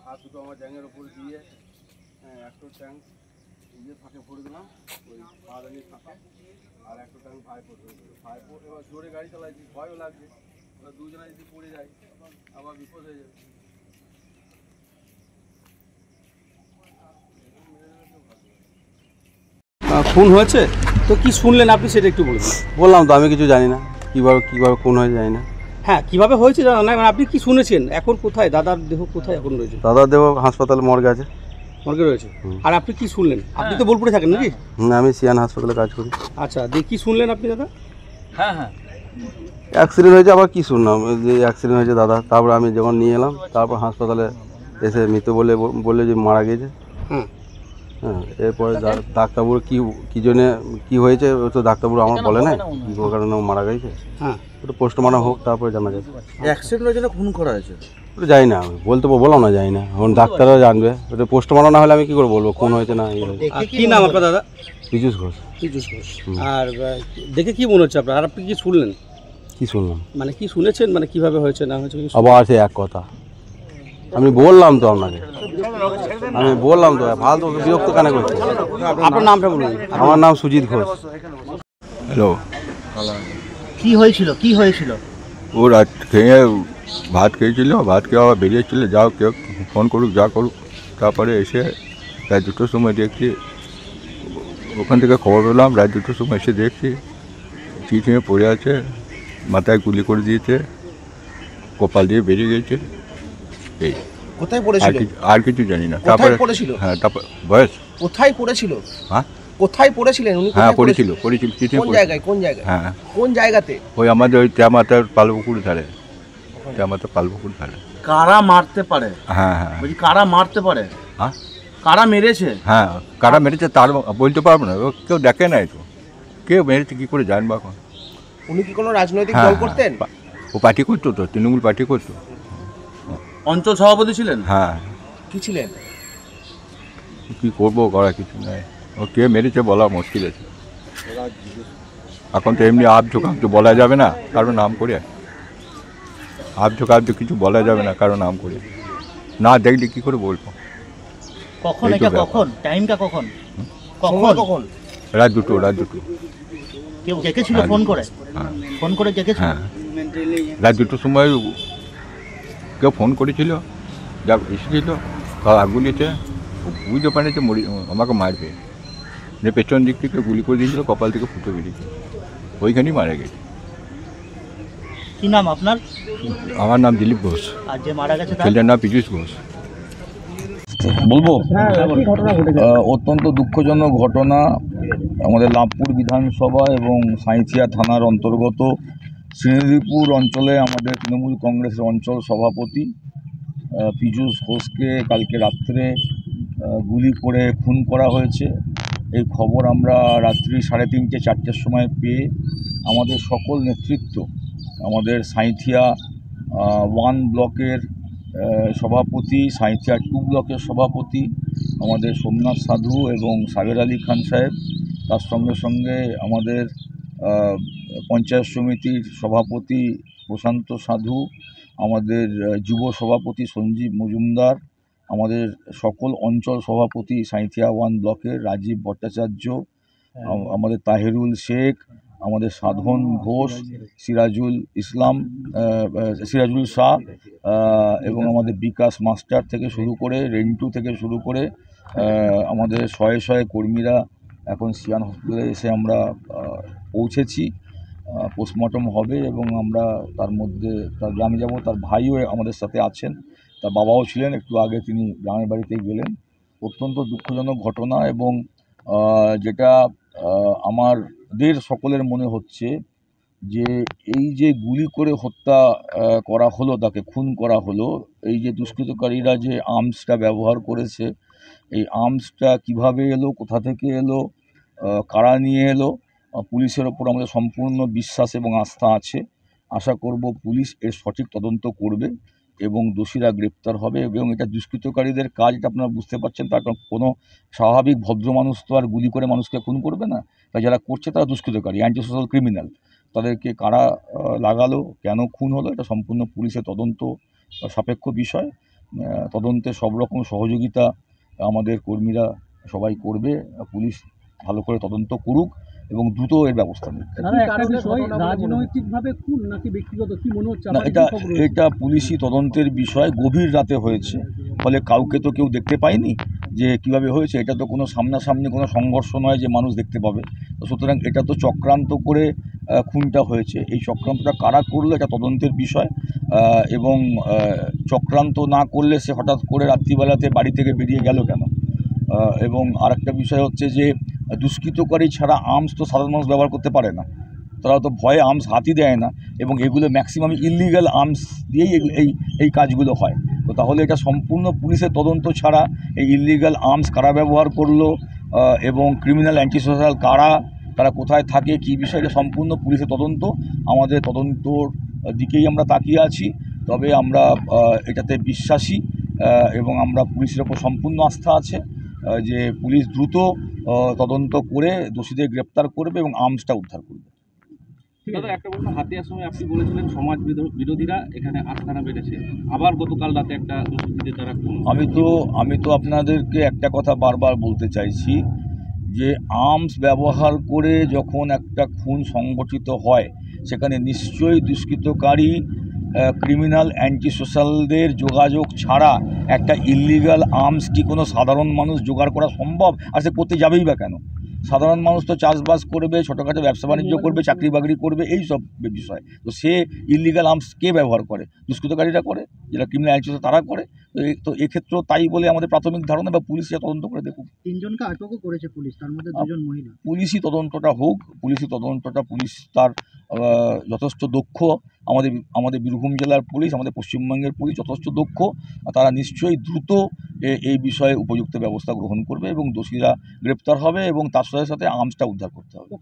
হাত দুটো আমার ট্যাঙ্কের উপরে দিয়ে একটা ট্যাঙ্ক নিজের ফাঁকে ভরে দিলাম, ওই পাদানির ফাঁকে, আর একটা ট্যাঙ্ক ভাইপোর এবার জোরে গাড়ি চালাইছি, ভয়ও লাগছে, ওরা দুজনে যদি পড়ে যায় আবার বিপদ হয়ে যাবে। খুন হয়েছে তো কি শুনলেন আপনি সেটা একটু বলুন। বললাম তো আমি কিছু জানি না, কীভাবে খুন হয়ে যায় না। হ্যাঁ, কিভাবে হয়েছে জানা না, আপনি কি শুনেছেন? এখন কোথায় দাদার দেহ, কোথায় এখন রয়েছে? দাদার দেহ হাসপাতালে মর্গে আছে। মর্গে রয়েছে। আর আপনি কি শুনলেন? আপনি তো বোলপুরে থাকেন নাকি? আমি সিয়ান হাসপাতালে কাজ করি। আচ্ছা, দিয়ে কি শুনলেন আপনি দাদা? হ্যাঁ হ্যাঁ, অ্যাক্সিডেন্ট হয়েছে। আবার কি শুনলাম যে অ্যাক্সিডেন্ট হয়েছে দাদা, তারপর আমি যখন নিয়ে এলাম তারপর হাসপাতালে এসে মৃত বললে যে মারা গিয়েছে। হ্যাঁ, এরপরে ডাক্তারবাবু কী জন্যে কী হয়েছে ওই তো ডাক্তারবাবু আমার বলে না কী কারণে মারা গেছে। হ্যাঁ, ওটা পোস্টমর্টম হোক তারপরে জানা যাবে। অ্যাক্সিডেন্টের জন্য খুন করা হয়েছে ওটা যাই না, আমি বলতে বললাম না, যাই না, এখন ডাক্তাররা জানবে। ওটা পোস্টমর্টম না হলে আমি কী করে বলবো খুন হয়েছে না। কী নাম আপনার দাদা? পীযূষ ঘোষ। পীযূষ ঘোষ। আর দেখে কি মনে হচ্ছে আপনার? আর আপনি কি শুনলেন? কি শুনলাম মানে কি শুনেছেন, মানে কিভাবে হয়েছে না হয়েছে? আবার সে এক কথা, আমি বললাম তো আপনাকে, আমি বললাম তো, ফালতু বিরক্ত কেন করছে? আপনার নামটা বলুন। আমার নাম সুজিত ঘোষ। হ্যালো, কি হয়েছিল, কি হয়েছিল? ও রাত খেয়ে ভাত খেয়েছিল, ভাত খেয়ে আবার বেরিয়েছিল, যাও কেউ ফোন করুক যা করুক। তারপরে এসে রাত 2টোর সময় দেখছি, ওখান থেকে খবর পেলাম, রাত 2টোর সময় এসে দেখছি চিঠিয়ে পড়ে আছে, মাথায় গুলি করে দিয়েছে, কপাল দিয়ে বেরিয়ে গেছে। এই কোথায় পড়েছিল? আর কিছু জানি না। তারপরে পড়েছিল? হ্যাঁ, তারপর বয়স কোথায় পড়েছিল? হ্যাঁ, কোথায় পড়েছিলেন উনি? হ্যাঁ পড়েছিল চিঠি। কোন জায়গায়? কোন জায়গায়? হ্যাঁ, কোন জায়গাতে? ওই আমাদের ওই ত্যামাতার পালপুকুর ধারে, ত্যামাতার পালপুকুর ধারে। কারা মারতে পারে? হ্যাঁ হ্যাঁ বলছি কারা মারতে পারে? হ্যাঁ, কারা মেরেছে? হ্যাঁ কারা মেরেছে তার বলতে পারবো না, ও কেউ দেখে নাই তো, কেউ মেরেছে কী করে জানবো এখন। উনি কি কোনো রাজনৈতিক হ্যাঁ, দল করতেন? ও পার্টি করতো তো, তৃণমূল পার্টি করতো। অঞ্চল সভাপতি ছিলেন? হ্যাঁ, কি ছিলেন? কী করবো, করা কিছু নাই। ও কে মেরেছে বলা মুশকিল আছে এখন তো। এমনি আবঝোকাবঝো বলা যাবে না কারো নাম করে, আবঝোকাবঝো কিছু বলা যাবে না কারো নাম করে, না দেখলে কী করে বলবো। কখন এটা, কখন টাইমটা, কখন কখন? রাত 2টো। কেউ ডেকেছিল ফোন করে? হ্যাঁ, ফোন করে ডেকেছিল? হ্যাঁ, রাত 2টোর সময় কেউ ফোন করেছিল, যা এসেছিল তার আগুলিতে বুঝতে পারেছে আমাকে মারবে, যে পেছন দিক থেকে গুলি করে দিয়েছিল, কপাল থেকে ফুটো বেরিয়েছে, ওইখানেই মারা গেছে। কি নাম আপনার? আমার নাম দিলীপ ঘোষ, আর যে মারা গেছে ছেলের নাম পীযূষ ঘোষ। বলবো, অত্যন্ত দুঃখজনক ঘটনা। আমাদের লাভপুর বিধানসভা এবং সাঁইথিয়া থানার অন্তর্গত শ্রীনিধিপুর অঞ্চলে আমাদের তৃণমূল কংগ্রেসের অঞ্চল সভাপতি পীযূষ ঘোষকে কালকে রাত্রে গুলি করে খুন করা হয়েছে। এই খবর আমরা রাত্রি 3:30 4টের সময় পেয়ে আমাদের সকল নেতৃত্ব, আমাদের সাঁইথিয়া 1 ব্লকের সভাপতি, সাঁইথিয়া 2 ব্লকের সভাপতি আমাদের সোমনাথ সাধু এবং সাবের আলী খান সাহেব, তার সঙ্গে সঙ্গে আমাদের পঞ্চায়েত সমিতির সভাপতি প্রশান্ত সাধু, আমাদের যুব সভাপতি সঞ্জীব মজুমদার, আমাদের সকল অঞ্চল সভাপতি সাঁইথিয়া 1 ব্লকের রাজীব ভট্টাচার্য, আমাদের তাহিরুল শেখ, আমাদের সাধন ঘোষ, সিরাজুল শাহ এবং আমাদের বিকাশ মাস্টার থেকে শুরু করে রেন্টু থেকে শুরু করে আমাদের শয়ে কর্মীরা এখন সিয়ান হসপিটালে এসে আমরা পৌঁছেছি। পোস্টমর্টম হবে এবং আমরা তার মধ্যে তার গ্রামে যাব। তার ভাইও আমাদের সাথে আছেন, তার বাবাও ছিলেন, একটু আগে তিনি গ্রামের বাড়িতে গেলেন। অত্যন্ত দুঃখজনক ঘটনা এবং যেটা আমাদের সকলের মনে হচ্ছে যে এই যে গুলি করে হত্যা করা হলো, তাকে খুন করা হলো, এই যে দুষ্কৃতকারীরা যে আর্মসটা ব্যবহার করেছে, এই আর্মসটা কিভাবে এলো, কোথা থেকে এলো, কারা নিয়ে এলো, পুলিশের ওপর আমাদের সম্পূর্ণ বিশ্বাস এবং আস্থা আছে। আশা করব পুলিশ এর সঠিক তদন্ত করবে। এবং দোষীরা গ্রেপ্তার হবে এবং এটা দুষ্কৃতকারীদের কাজ, এটা আপনারা বুঝতে পারছেন। তার কোনো স্বাভাবিক ভদ্র মানুষ তো আর গুলি করে মানুষকে খুন করবে না। তাই যারা করছে তারা দুষ্কৃতকারী, অ্যান্টি সোশ্যাল ক্রিমিনাল। তাদেরকে কারা লাগালো, কেন খুন হলো, এটা সম্পূর্ণ পুলিশের তদন্ত সাপেক্ষ বিষয়। তদন্তে সব রকম সহযোগিতা আমাদের কর্মীরা সবাই করবে। পুলিশ ভালো করে তদন্ত করুক এবং দ্রুত এর ব্যবস্থা নিক। রাজনৈতিকভাবে খুন নাকি ব্যক্তিগত, কি মনে হচ্ছে? না, এটা পুলিশি তদন্তের বিষয়। গভীর রাতে হয়েছে, ফলে কাউকে তো কেউ দেখতে পায়নি যে কিভাবে হয়েছে। এটা তো কোনো সামনাসামনি কোনো সংঘর্ষ নয় যে মানুষ দেখতে পাবে। তো সুতরাং এটা তো চক্রান্ত করে খুনটা হয়েছে। এই চক্রান্তটা কারা করলো এটা তদন্তের বিষয়। এবং চক্রান্ত না করলে সে হঠাৎ করে রাত্রিবেলাতে বাড়ি থেকে বেরিয়ে গেল কেন? এবং আরেকটা বিষয় হচ্ছে যে দুষ্কৃতকারী ছাড়া আর্মস তো সাধারণ মানুষ ব্যবহার করতে পারে না। তারা তো ভয়ে আর্মস হাতই দেয় না, এবং এগুলো ম্যাক্সিমাম ইললিগাল আর্মস দিয়েই এই কাজগুলো হয়। তো তাহলে এটা সম্পূর্ণ পুলিশের তদন্ত ছাড়া এই ইললিগাল আর্মস কারা ব্যবহার করলো এবং ক্রিমিনাল অ্যান্টি সোশ্যাল কারা, তারা কোথায় থাকে, কী বিষয়, এটা সম্পূর্ণ পুলিশের তদন্ত। আমাদের তদন্তর দিকেই আমরা তাকিয়ে আছি। তবে আমরা এটাতে বিশ্বাসী এবং আমরা পুলিশের ওপর সম্পূর্ণ আস্থা আছে যে পুলিশ দ্রুত তদন্ত করে দোষীদের গ্রেপ্তার করবে এবং আর্মসটা উদ্ধার করবে। দাদা, একটা বলুন, হাতিয়ার সময় আপনি বলেছিলেন সমাজ বিরোধীরা এখানে আস্তানা বেড়েছে, আবার গতকাল রাতে একটা দুষ্কৃতীদের দ্বারা খুন। আমি তো আপনাদেরকে একটা কথা বারবার বলতে চাইছি যে আর্মস ব্যবহার করে যখন একটা খুন সংগঠিত হয়, সেখানে নিশ্চয়ই দুষ্কৃতকারী ক্রিমিনাল অ্যান্টি সোশ্যালদের যোগাযোগ ছাড়া একটা ইললিগাল আর্মস কি কোনো সাধারণ মানুষ জোগাড় করা সম্ভব? আর সে করতে যাবেই বা কেন? সাধারণ মানুষ তো চাষবাস করবে, ছোটোখাটো ব্যবসা বাণিজ্য করবে, চাকরি বাকরি করবে, এই সব বিষয়। তো সে ইললিগাল আর্মস কে ব্যবহার করে? দুষ্কৃতকারীরা করে, যারা ক্রিমিনাল অ্যান্টি সোশ্যাল তারা করে। তো এক্ষেত্রেও তাই বলে আমাদের প্রাথমিক ধারণা, বা পুলিশ তদন্ত করে দেখুক। 3 জনকে আটকও করেছে পুলিশ, তার মধ্যে 2 জন মহিলা। পুলিশই তদন্তটা হোক, পুলিশ তার যথেষ্ট দক্ষ। আমাদের বীরভূম জেলার পুলিশ, আমাদের পশ্চিমবঙ্গের পুলিশ যথেষ্ট দক্ষ। তারা নিশ্চয়ই দ্রুত এই বিষয়ে উপযুক্ত ব্যবস্থা গ্রহণ করবে এবং দোষীরা গ্রেপ্তার হবে এবং তার সাথে সাথে আর্মসটা উদ্ধার করতে হবে।